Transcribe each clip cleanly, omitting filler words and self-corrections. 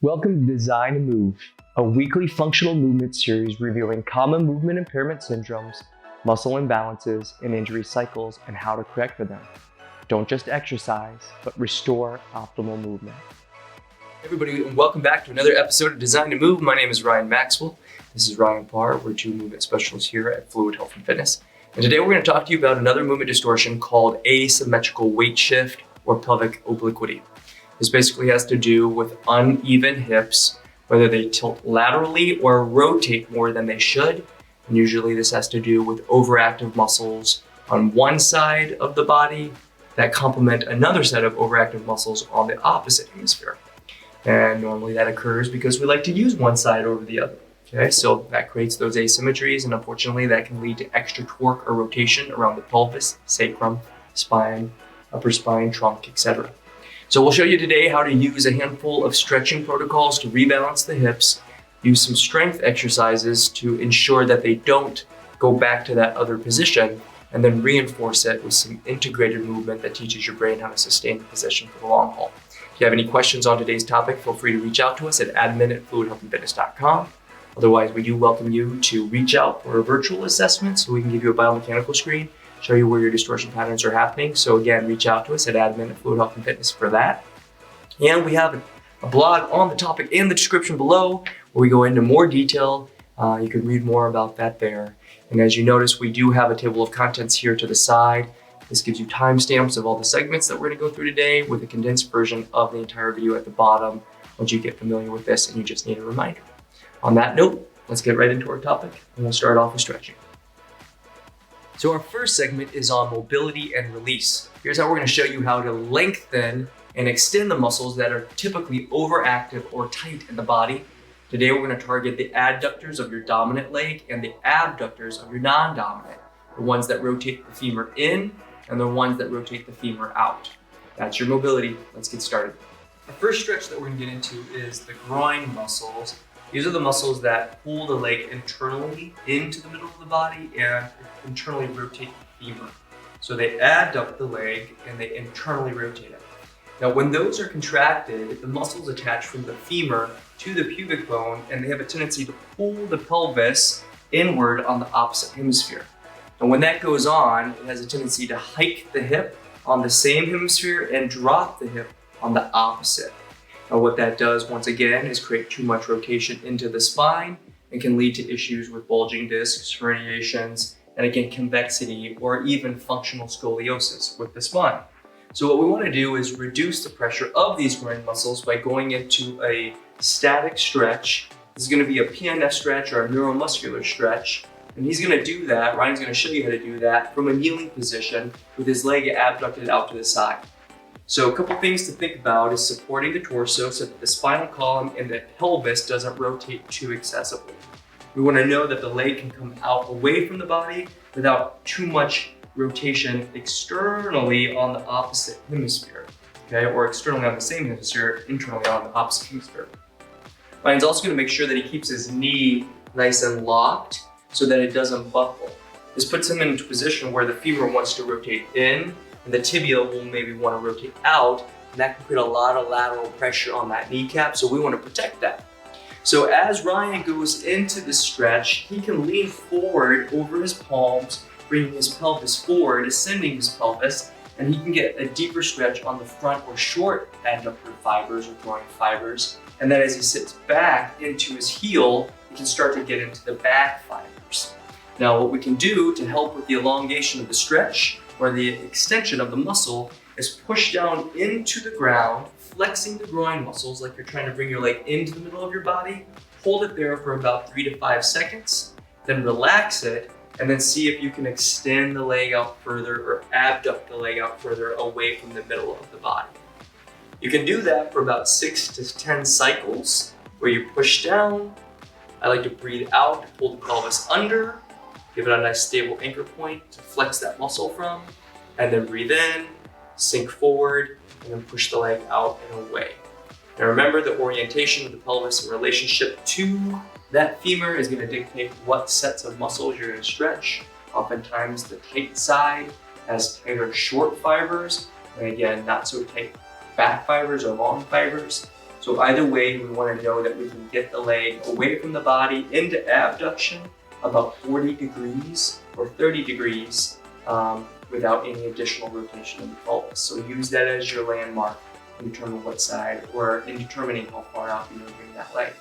Welcome to Design to Move, a weekly functional movement series reviewing common movement impairment syndromes, muscle imbalances, and injury cycles and how to correct for them. Don't just exercise, but restore optimal movement. Hey everybody, and welcome back to another episode of Design to Move. My name is Ryan Maxwell. This is Ryan Parr. We're two movement specialists here at Fluid Health and Fitness. And today we're going to talk to you about another movement distortion called asymmetrical weight shift or pelvic obliquity. This basically has to do with uneven hips, whether they tilt laterally or rotate more than they should. And usually this has to do with overactive muscles on one side of the body that complement another set of overactive muscles on the opposite hemisphere. And normally that occurs because we like to use one side over the other. Okay, so that creates those asymmetries, and unfortunately that can lead to extra torque or rotation around the pelvis, sacrum, spine, upper spine, trunk, etc. So we'll show you today how to use a handful of stretching protocols to rebalance the hips, use some strength exercises to ensure that they don't go back to that other position, and then reinforce it with some integrated movement that teaches your brain how to sustain the position for the long haul. If you have any questions on today's topic, feel free to reach out to us at admin@fluidhealthandfitness.com. Otherwise, we do welcome you to reach out for a virtual assessment so we can give you a biomechanical screen, show you where your distortion patterns are happening. So again, reach out to us at admin@fluidhealthandfitness for that. And we have a blog on the topic in the description below where we go into more detail. You can read more about that there. And as you notice, we do have a table of contents here to the side. This gives you timestamps of all the segments that we're going to go through today with a condensed version of the entire video at the bottom once you get familiar with this and you just need a reminder. On that note, let's get right into our topic, and we'll start off with stretching. So our first segment is on mobility and release. Here's how we're going to show you how to lengthen and extend the muscles that are typically overactive or tight in the body. Today we're going to target the adductors of your dominant leg and the abductors of your non-dominant, the ones that rotate the femur in and the ones that rotate the femur out. That's your mobility. Let's get started. The first stretch that we're going to get into is the groin muscles. These are the muscles that pull the leg internally into the middle of the body and internally rotate the femur. So they adduct the leg and they internally rotate it. Now when those are contracted, the muscles attach from the femur to the pubic bone and they have a tendency to pull the pelvis inward on the opposite hemisphere. And when that goes on, it has a tendency to hike the hip on the same hemisphere and drop the hip on the opposite. Now what that does, once again, is create too much rotation into the spine and can lead to issues with bulging discs, herniations, and again, convexity or even functional scoliosis with the spine. So what we want to do is reduce the pressure of these groin muscles by going into a static stretch. This is going to be a PNF stretch or a neuromuscular stretch. And he's going to do that, Ryan's going to show you how to do that from a kneeling position with his leg abducted out to the side. So a couple things to think about is supporting the torso so that the spinal column and the pelvis doesn't rotate too excessively. We want to know that the leg can come out away from the body without too much rotation externally on the opposite hemisphere, okay? Or externally on the same hemisphere, internally on the opposite hemisphere. Ryan's also going to make sure that he keeps his knee nice and locked so that it doesn't buckle. This puts him into a position where the femur wants to rotate in and the tibia will maybe want to rotate out, and that can create a lot of lateral pressure on that kneecap, so we want to protect that. So as Ryan goes into the stretch, he can lean forward over his palms, bringing his pelvis forward, ascending his pelvis, and he can get a deeper stretch on the front or short adductor fibers or groin fibers. And then as he sits back into his heel, he can start to get into the back fibers. Now what we can do to help with the elongation of the stretch or the extension of the muscle is push down into the ground, flexing the groin muscles like you're trying to bring your leg into the middle of your body. Hold it there for about 3 to 5 seconds, then relax it, and then see if you can extend the leg out further or abduct the leg out further away from the middle of the body. You can do that for about 6 to 10 cycles where you push down. I like to breathe out to pull the pelvis under, give it a nice stable anchor point to flex that muscle from, and then breathe in, sink forward, and then push the leg out and away. Now remember, the orientation of the pelvis in relationship to that femur is going to dictate what sets of muscles you're going to stretch. Oftentimes the tight side has tighter short fibers, and again, not so tight back fibers or long fibers. So either way, we want to know that we can get the leg away from the body into abduction about 40 degrees or 30 degrees without any additional rotation of the pelvis. So use that as your landmark in determining what side or in determining how far out you're going to bring that leg.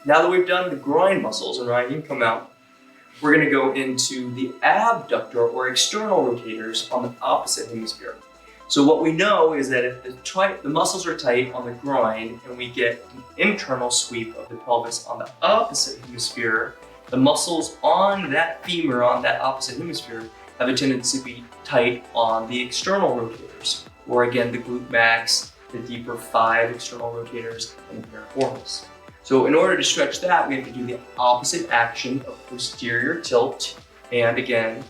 Now that we've done the groin muscles, and Ryan, you can come out, we're going to go into the abductor or external rotators on the opposite hemisphere. So what we know is that if the muscles are tight on the groin and we get an internal sweep of the pelvis on the opposite hemisphere, the muscles on that femur, on that opposite hemisphere, have a tendency to be tight on the external rotators, or again, the glute max, the deeper 5 external rotators, and the piriformis. So in order to stretch that, we have to do the opposite action of posterior tilt and again,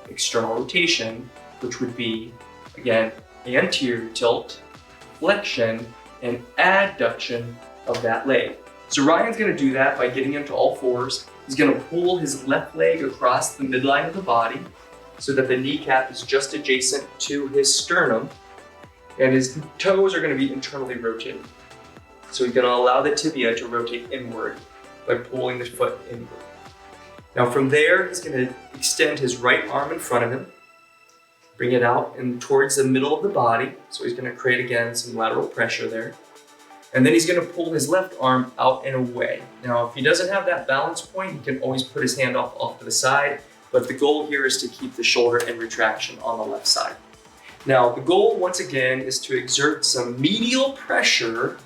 external rotation, which would be, again, anterior tilt, flexion, and adduction of that leg. So Ryan's going to do that by getting into all fours. He's going to pull his left leg across the midline of the body so that the kneecap is just adjacent to his sternum, and his toes are going to be internally rotated. So he's going to allow the tibia to rotate inward by pulling the foot inward. Now from there, he's going to extend his right arm in front of him, bring it out and towards the middle of the body. So he's going to create again some lateral pressure there. And then he's going to pull his left arm out and away. Now, if he doesn't have that balance point, he can always put his hand off to the side. But the goal here is to keep the shoulder in retraction on the left side. Now, the goal, once again, is to exert some medial pressure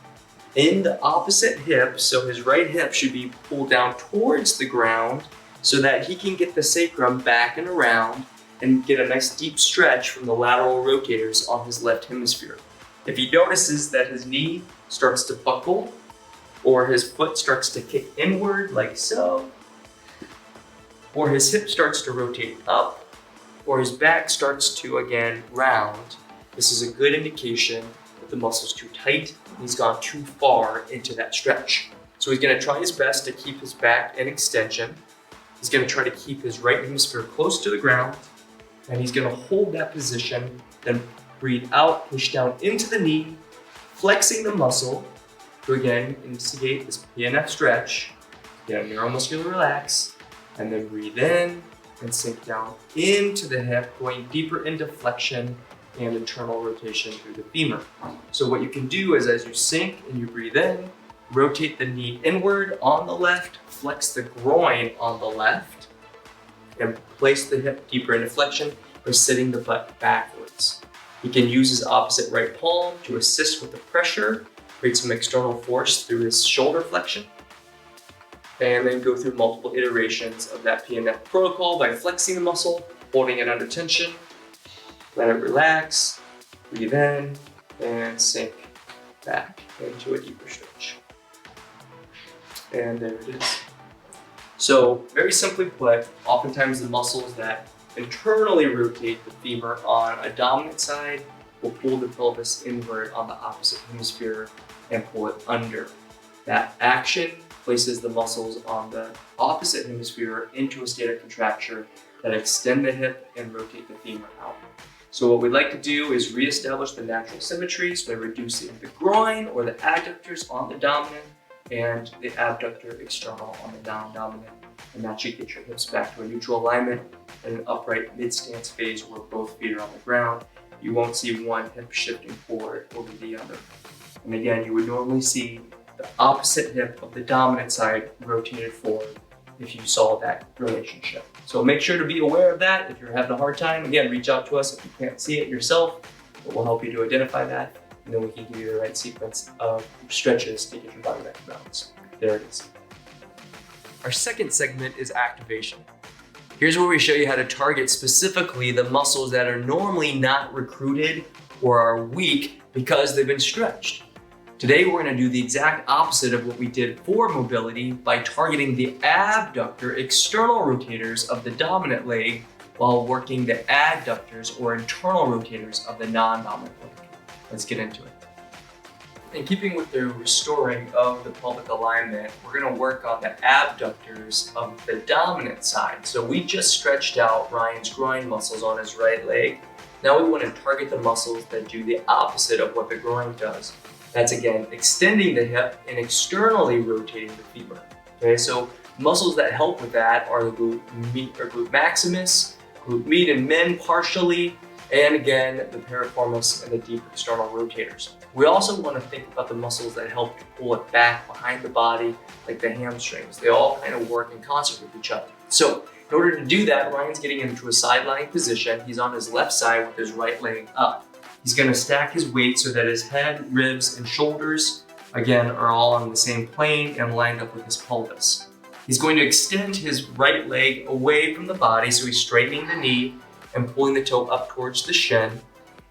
in the opposite hip. So his right hip should be pulled down towards the ground so that he can get the sacrum back and around and get a nice deep stretch from the lateral rotators on his left hemisphere. If he notices that his knee starts to buckle or his foot starts to kick inward like so, or his hip starts to rotate up, or his back starts to again round, this is a good indication that the muscle's too tight and he's gone too far into that stretch. So he's going to try his best to keep his back in extension. He's going to try to keep his right hemisphere close to the ground, and he's going to hold that position, then breathe out, push down into the knee, flexing the muscle to again instigate this PNF stretch, get a neuromuscular relax, and then breathe in and sink down into the hip, going deeper into flexion and internal rotation through the femur. So what you can do is as you sink and you breathe in, rotate the knee inward on the left, flex the groin on the left, and place the hip deeper into flexion by sitting the butt backwards. He can use his opposite right palm to assist with the pressure, create some external force through his shoulder flexion, and then go through multiple iterations of that PNF protocol by flexing the muscle, holding it under tension, let it relax, breathe in, and sink back into a deeper stretch. And there it is. So very simply put, oftentimes the muscles that internally rotate the femur on a dominant side will pull the pelvis inward on the opposite hemisphere and pull it under. That action places the muscles on the opposite hemisphere into a state of contraction that extend the hip and rotate the femur out. So what we'd like to do is reestablish the natural symmetries by reducing the groin or the adductors on the dominant and the abductor external on the non-dominant. And that should get your hips back to a neutral alignment and an upright mid-stance phase where both feet are on the ground. You won't see one hip shifting forward over the other. And again, you would normally see the opposite hip of the dominant side rotated forward if you saw that relationship. So make sure to be aware of that. If you're having a hard time, again, reach out to us if you can't see it yourself, but we'll help you to identify that, and then we can give you the right sequence of stretches to get your body back to balance. There it is. Our second segment is activation. Here's where we show you how to target specifically the muscles that are normally not recruited or are weak because they've been stretched. Today, we're going to do the exact opposite of what we did for mobility by targeting the abductor external rotators of the dominant leg while working the adductors or internal rotators of the non-dominant leg. Let's get into it. In keeping with the restoring of the pelvic alignment, we're going to work on the abductors of the dominant side. So we just stretched out Ryan's groin muscles on his right leg. Now we want to target the muscles that do the opposite of what the groin does. That's again, extending the hip and externally rotating the femur. Okay, so muscles that help with that are the glute maximus, glute med in men partially, and again, the piriformis and the deep external rotators. We also want to think about the muscles that help to pull it back behind the body, like the hamstrings. They all kind of work in concert with each other. So in order to do that, Ryan's getting into a side lying position. He's on his left side with his right leg up. He's going to stack his weight so that his head, ribs, and shoulders, again, are all on the same plane and lined up with his pelvis. He's going to extend his right leg away from the body, so he's straightening the knee and pulling the toe up towards the shin.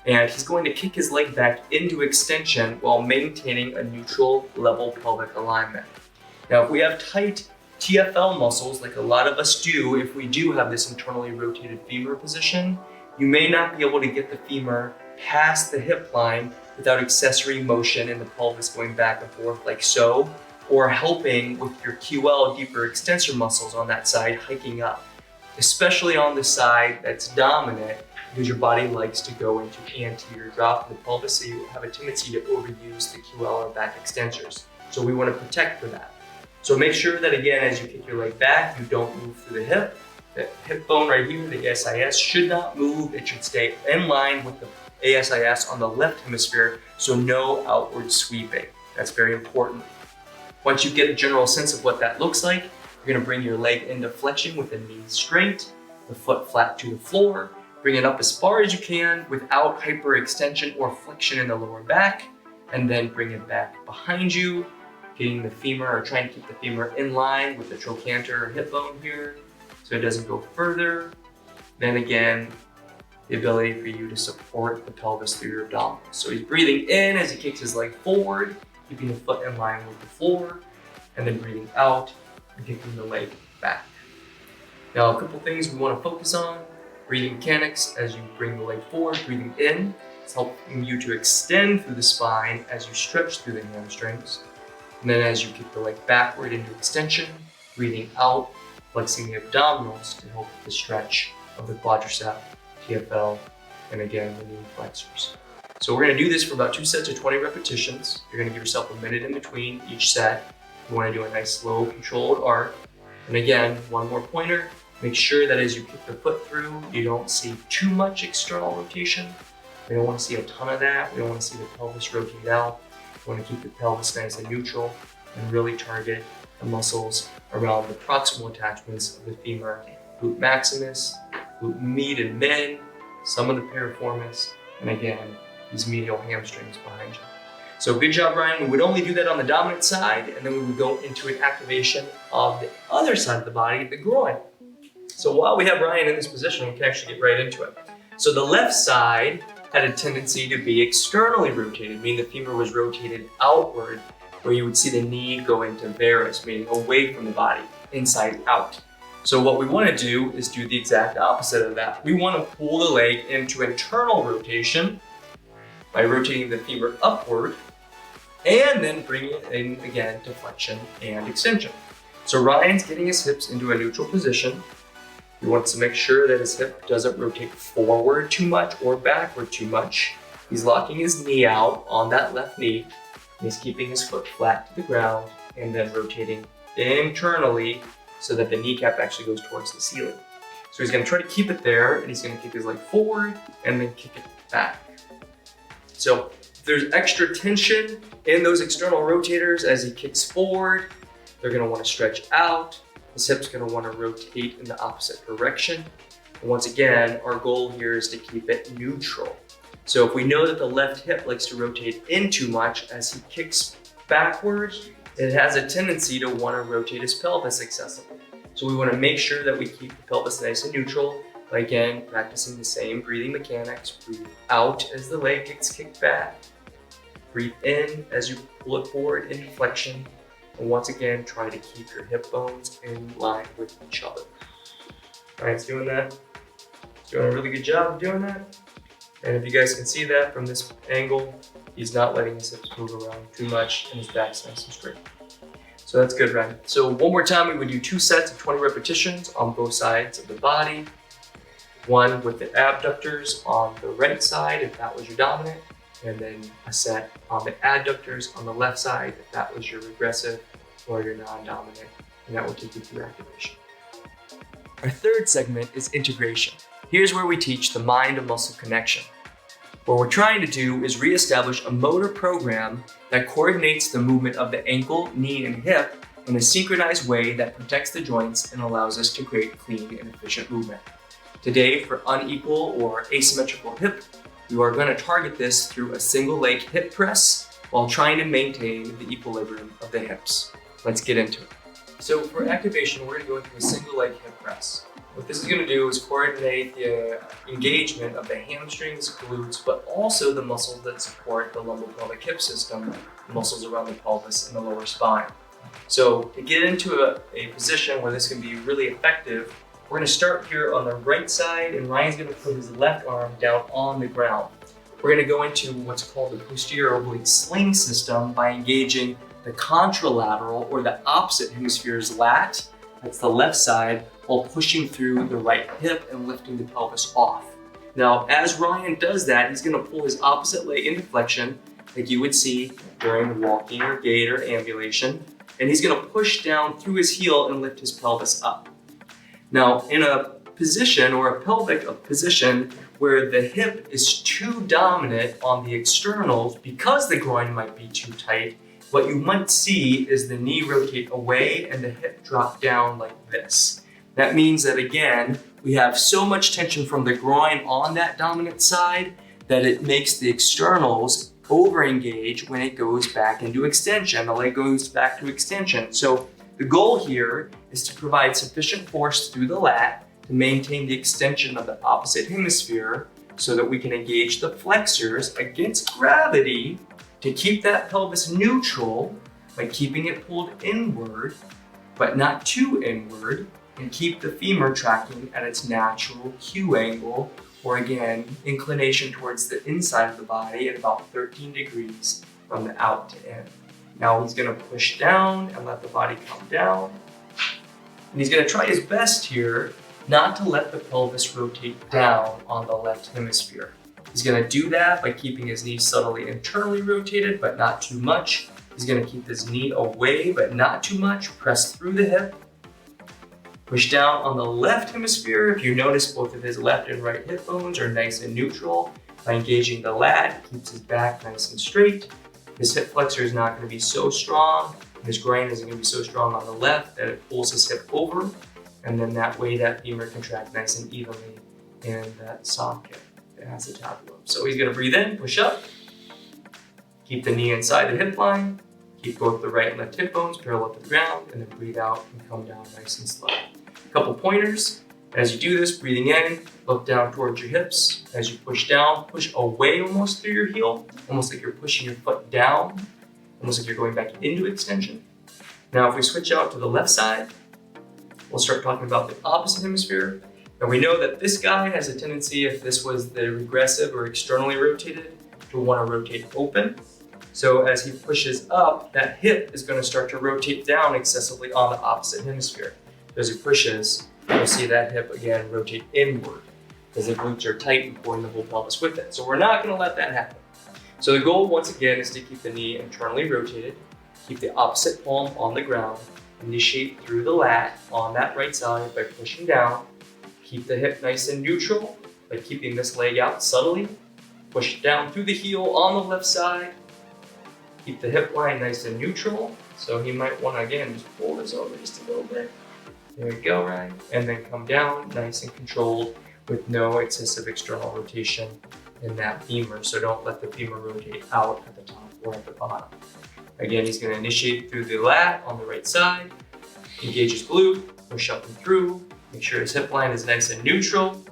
And he's going to kick his leg back into extension while maintaining a neutral level pelvic alignment. Now, if we have tight TFL muscles, like a lot of us do, if we do have this internally rotated femur position, you may not be able to get the femur past the hip line without accessory motion in the pelvis going back and forth like so, or helping with your QL deeper extensor muscles on that side hiking up, especially on the side that's dominant, because your body likes to go into anterior drop of the pelvis, so you have a tendency to overuse the QL or back extensors. So we want to protect for that. So make sure that again, as you kick your leg back, you don't move through the hip. The hip bone right here, the ASIS, should not move. It should stay in line with the ASIS on the left hemisphere, so no outward sweeping. That's very important. Once you get a general sense of what that looks like, you're going to bring your leg into flexion with the knee straight, the foot flat to the floor. Bring it up as far as you can without hyperextension or flexion in the lower back, and then bring it back behind you, getting the femur, or trying to keep the femur in line with the trochanter or hip bone here so it doesn't go further. Then again, the ability for you to support the pelvis through your abdominals. So he's breathing in as he kicks his leg forward, keeping the foot in line with the floor, and then breathing out and kicking the leg back. Now, a couple things we want to focus on. Breathing mechanics as you bring the leg forward, breathing in. It's helping you to extend through the spine as you stretch through the hamstrings. And then as you kick the leg backward into extension, breathing out, flexing the abdominals to help with the stretch of the quadricep, TFL, and again, the knee flexors. So we're going to do this for about 2 sets of 20 repetitions. You're going to give yourself a minute in between each set. You want to do a nice slow controlled arc. And again, one more pointer, make sure that as you kick the foot through, you don't see too much external rotation. We don't want to see a ton of that. We don't want to see the pelvis rotate out. We want to keep the pelvis nice and neutral and really target the muscles around the proximal attachments of the femur, glute maximus, glute med in men, some of the piriformis, and again, these medial hamstrings behind you. So good job, Ryan. We would only do that on the dominant side, and then we would go into an activation of the other side of the body, the groin. So while we have Ryan in this position, we can actually get right into it. So the left side had a tendency to be externally rotated, meaning the femur was rotated outward, where you would see the knee go into varus, meaning away from the body, inside out. So what we want to do is do the exact opposite of that. We want to pull the leg into internal rotation by rotating the femur upward, and then bring it in again to flexion and extension. So Ryan's getting his hips into a neutral position. He wants to make sure that his hip doesn't rotate forward too much or backward too much. He's locking his knee out on that left knee, and he's keeping his foot flat to the ground, and then rotating internally so that the kneecap actually goes towards the ceiling. So he's going to try to keep it there, and he's going to kick his leg forward and then kick it back. So if there's extra tension in those external rotators as he kicks forward, they're going to want to stretch out. His hip's going to want to rotate in the opposite direction. And once again, our goal here is to keep it neutral. So if we know that the left hip likes to rotate in too much as he kicks backwards, it has a tendency to want to rotate his pelvis excessively. So we want to make sure that we keep the pelvis nice and neutral by again practicing the same breathing mechanics. Breathe out as the leg gets kicked back. Breathe in as you pull it forward into flexion. And once again, try to keep your hip bones in line with each other. Ryan's doing that. He's doing a really good job of doing that. And if you guys can see that from this angle, he's not letting his hips move around too much and his back's nice and straight. So that's good, Ryan. So one more time, we would do 2 sets of 20 repetitions on both sides of the body. One with the abductors on the right side, if that was your dominant, and then a set on the adductors on the left side if that was your regressive or your non-dominant, and that will take you through activation. Our third segment is integration. Here's where we teach the mind and muscle connection. What we're trying to do is reestablish a motor program that coordinates the movement of the ankle, knee, and hip in a synchronized way that protects the joints and allows us to create clean and efficient movement. Today, for unequal or asymmetrical hip, you are going to target this through a single leg hip press while trying to maintain the equilibrium of the hips. Let's get into it. So for activation, we're going to go into a single leg hip press. What this is going to do is coordinate the engagement of the hamstrings, glutes, but also the muscles that support the lumbopelvic hip system, the muscles around the pelvis and the lower spine. So to get into a position where this can be really effective, we're going to start here on the right side, and Ryan's going to put his left arm down on the ground. We're going to go into what's called the posterior oblique sling system by engaging the contralateral or the opposite hemisphere's lat, that's the left side, while pushing through the right hip and lifting the pelvis off. Now, as Ryan does that, he's going to pull his opposite leg into flexion, like you would see during walking or gait or ambulation, and he's going to push down through his heel and lift his pelvis up. Now, in a position or a pelvic position where the hip is too dominant on the externals because the groin might be too tight, what you might see is the knee rotate away and the hip drop down like this. That means that, again, we have so much tension from the groin on that dominant side that it makes the externals over-engage when it goes back into extension. The leg goes back to extension. So the goal here is to provide sufficient force through the lat to maintain the extension of the opposite hemisphere so that we can engage the flexors against gravity to keep that pelvis neutral by keeping it pulled inward, but not too inward, and keep the femur tracking at its natural Q angle, or again, inclination towards the inside of the body at about 13 degrees from the out to in. Now he's going to push down and let the body come down. And he's going to try his best here not to let the pelvis rotate down on the left hemisphere. He's going to do that by keeping his knee subtly internally rotated, but not too much. He's going to keep his knee away, but not too much. Press through the hip. Push down on the left hemisphere. If you notice, both of his left and right hip bones are nice and neutral. By engaging the lat, he keeps his back nice and straight. His hip flexor is not going to be so strong. His groin isn't going to be so strong on the left that it pulls his hip over. And then that way that femur can track nice and evenly in that socket that has the tabulum. So he's going to breathe in, push up. Keep the knee inside the hip line. Keep both the right and left hip bones parallel to the ground, and then breathe out and come down nice and slow. A couple pointers. As you do this, breathing in, look down towards your hips. As you push down, push away almost through your heel, almost like you're pushing your foot down, almost like you're going back into extension. Now, if we switch out to the left side, we'll start talking about the opposite hemisphere. And we know that this guy has a tendency, if this was the regressive or externally rotated, to want to rotate open. So as he pushes up, that hip is going to start to rotate down excessively on the opposite hemisphere. As he pushes, you'll see that hip again rotate inward because the glutes are tight and pulling the whole pelvis with it. So we're not going to let that happen. So the goal, once again, is to keep the knee internally rotated, keep the opposite palm on the ground, initiate through the lat on that right side by pushing down, keep the hip nice and neutral by keeping this leg out subtly, push down through the heel on the left side, keep the hip line nice and neutral. So he might want to, again, just pull this over just a little bit. There we go, right? And then come down nice and controlled with no excessive external rotation in that femur. So don't let the femur rotate out at the top or at the bottom. Again, he's going to initiate through the lat on the right side, engage his glute, push up and through, make sure his hip line is nice and neutral.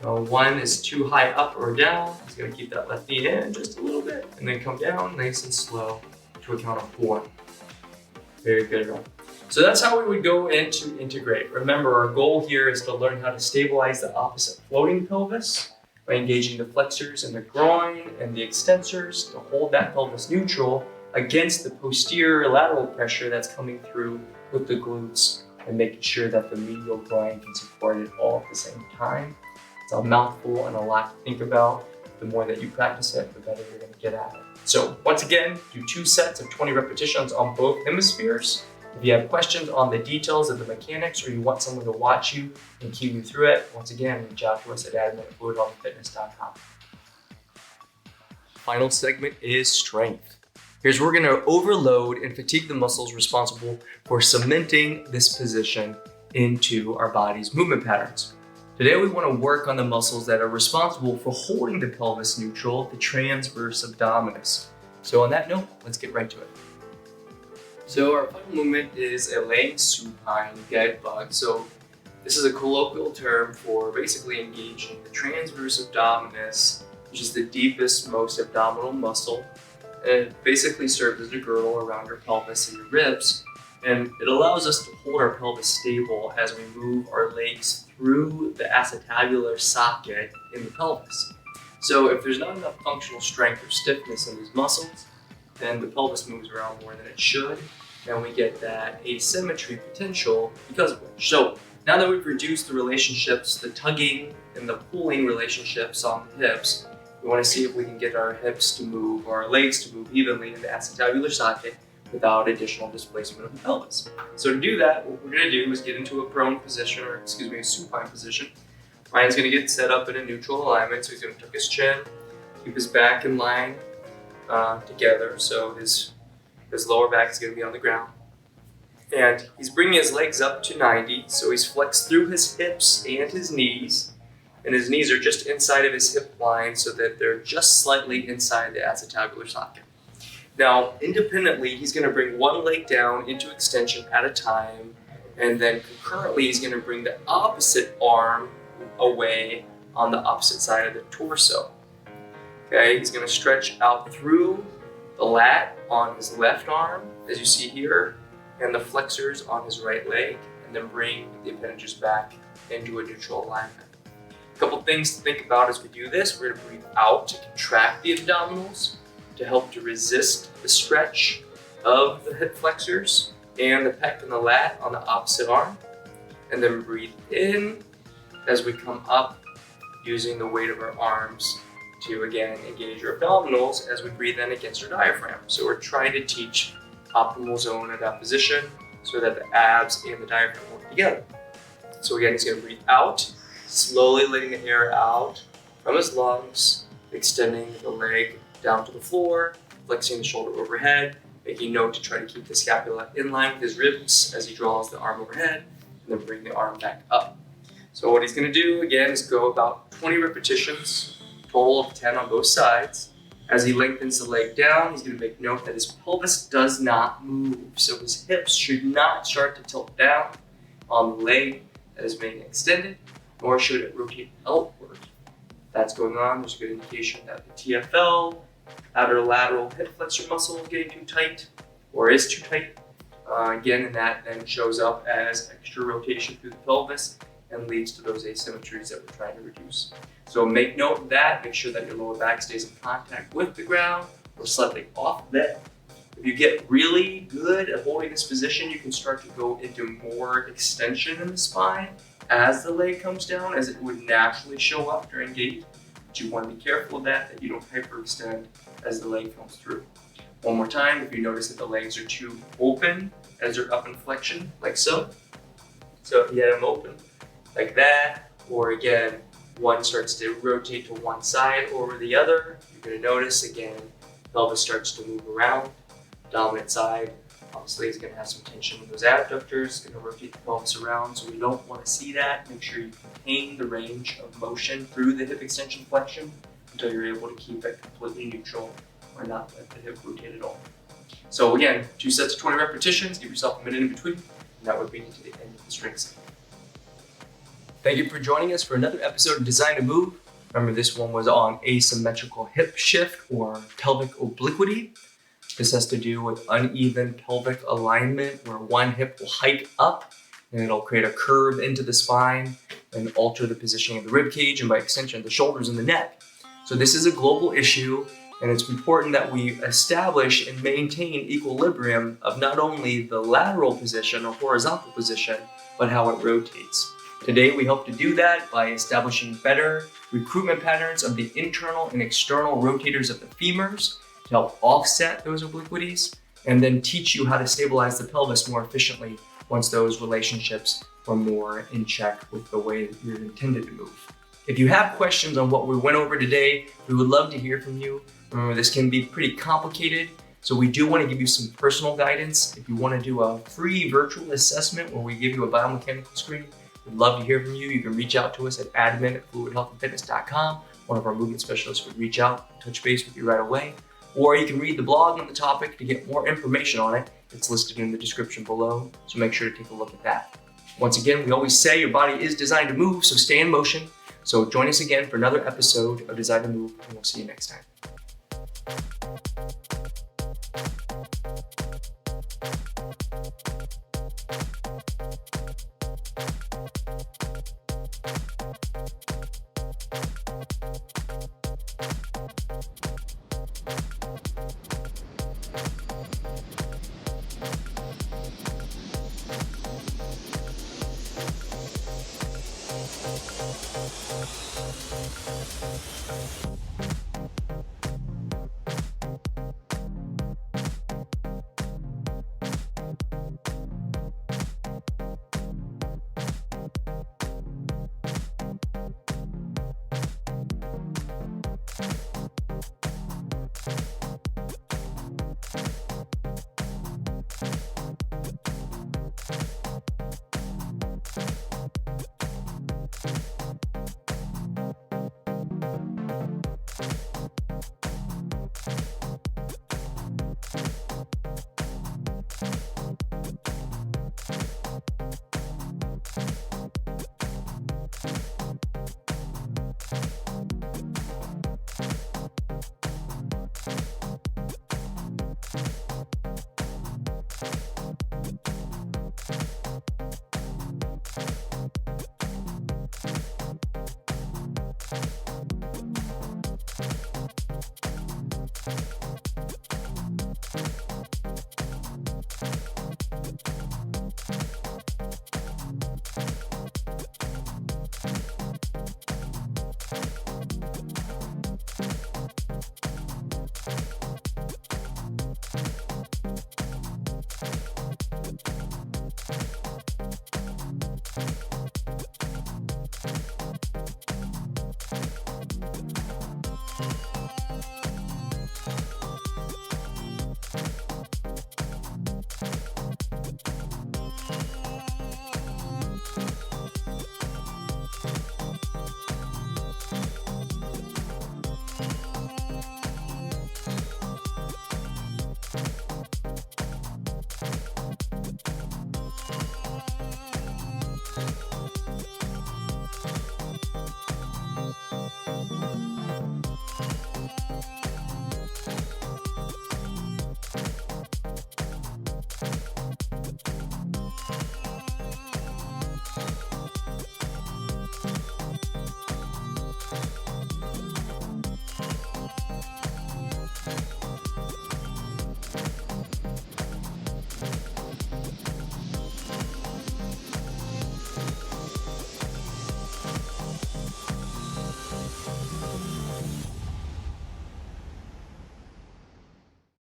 One is too high up or down. He's going to keep that left knee in just a little bit and then come down nice and slow to a count of 4. Very good, right? So that's how we would go into integrate. Remember, our goal here is to learn how to stabilize the opposite floating pelvis by engaging the flexors and the groin and the extensors to hold that pelvis neutral against the posterior lateral pressure that's coming through with the glutes and making sure that the medial groin can support it all at the same time. It's a mouthful and a lot to think about. The more that you practice it, the better you're going to get at it. So once again, do 2 sets of 20 repetitions on both hemispheres. If you have questions on the details of the mechanics or you want someone to watch you and keep you through it, once again, reach out to us at admin@fluidhealthfitness.com. Final segment is strength. Here's where we're going to overload and fatigue the muscles responsible for cementing this position into our body's movement patterns. Today we want to work on the muscles that are responsible for holding the pelvis neutral, the transverse abdominis. So on that note, let's get right to it. So our final movement is a laying supine guide bug. So this is a colloquial term for basically engaging the transverse abdominis, which is the deepest, most abdominal muscle. And it basically serves as a girdle around your pelvis and your ribs. And it allows us to hold our pelvis stable as we move our legs through the acetabular socket in the pelvis. So if there's not enough functional strength or stiffness in these muscles, then the pelvis moves around more than it should, and we get that asymmetry potential because of which. So now that we've reduced the relationships, the tugging and the pulling relationships on the hips, we want to see if we can get our hips to move, or our legs to move evenly in the acetabular socket without additional displacement of the pelvis. So to do that, what we're going to do is get into a prone position, or a supine position. Ryan's going to get set up in a neutral alignment, so he's going to tuck his chin, keep his back in line together, so his lower back is going to be on the ground. And he's bringing his legs up to 90, so he's flexed through his hips and his knees are just inside of his hip line so that they're just slightly inside the acetabular socket. Now, independently, he's going to bring one leg down into extension at a time, and then concurrently, he's going to bring the opposite arm away on the opposite side of the torso. Okay, he's going to stretch out through the lat on his left arm, as you see here, and the flexors on his right leg, and then bring the appendages back into a neutral alignment. A couple things to think about as we do this. We're going to breathe out to contract the abdominals, to help to resist the stretch of the hip flexors and the pec and the lat on the opposite arm. And then breathe in as we come up, using the weight of our arms to again engage our abdominals as we breathe in against our diaphragm. So we're trying to teach optimal zone of that position so that the abs and the diaphragm work together. So again, he's going to breathe out, slowly letting the air out from his lungs, extending the leg down to the floor, flexing the shoulder overhead, making note to try to keep the scapula in line with his ribs as he draws the arm overhead, and then bring the arm back up. So what he's going to do again is go about 20 repetitions, total of 10 on both sides. As he lengthens the leg down, he's going to make note that his pelvis does not move. So his hips should not start to tilt down on the leg that is being extended, nor should it rotate outward. If that's going on, there's a good indication that the TFL, outer lateral hip flexor muscle, is getting too tight or is too tight. Again, and that then shows up as extra rotation through the pelvis and leads to those asymmetries that we're trying to reduce. So make note of that. Make sure that your lower back stays in contact with the ground or slightly off that. If you get really good at holding this position, you can start to go into more extension in the spine as the leg comes down, as it would naturally show up during gait. But you want to be careful of that you don't hyperextend as the leg comes through. One more time, if you notice that the legs are too open as they're up in flexion, like so. So if you had them open like that, or again, one starts to rotate to one side over the other, you're going to notice again, pelvis starts to move around. Dominant side, obviously, is going to have some tension in those abductors, going to rotate the pelvis around, so we don't want to see that. Make sure you contain the range of motion through the hip extension flexion until you're able to keep it completely neutral or not let the hip rotate at all. So again, 2 sets of 20 repetitions, give yourself a minute in between, and that would bring you to the end of the strength set. Thank you for joining us for another episode of Design to Move. Remember, this one was on asymmetrical hip shift or pelvic obliquity. This has to do with uneven pelvic alignment where one hip will hike up and it'll create a curve into the spine and alter the positioning of the rib cage and by extension the shoulders and the neck. So this is a global issue, and it's important that we establish and maintain equilibrium of not only the lateral position or horizontal position, but how it rotates. Today, we hope to do that by establishing better recruitment patterns of the internal and external rotators of the femurs to help offset those obliquities, and then teach you how to stabilize the pelvis more efficiently once those relationships are more in check with the way that you're intended to move. If you have questions on what we went over today, we would love to hear from you. Remember, this can be pretty complicated, so we do want to give you some personal guidance. If you want to do a free virtual assessment where we give you a biomechanical screen, we'd love to hear from you. You can reach out to us at admin@fluidhealthandfitness.com. One of our movement specialists would reach out and touch base with you right away. Or you can read the blog on the topic to get more information on it. It's listed in the description below, so make sure to take a look at that. Once again, we always say your body is designed to move, so stay in motion. So join us again for another episode of Design to Move, and we'll see you next time.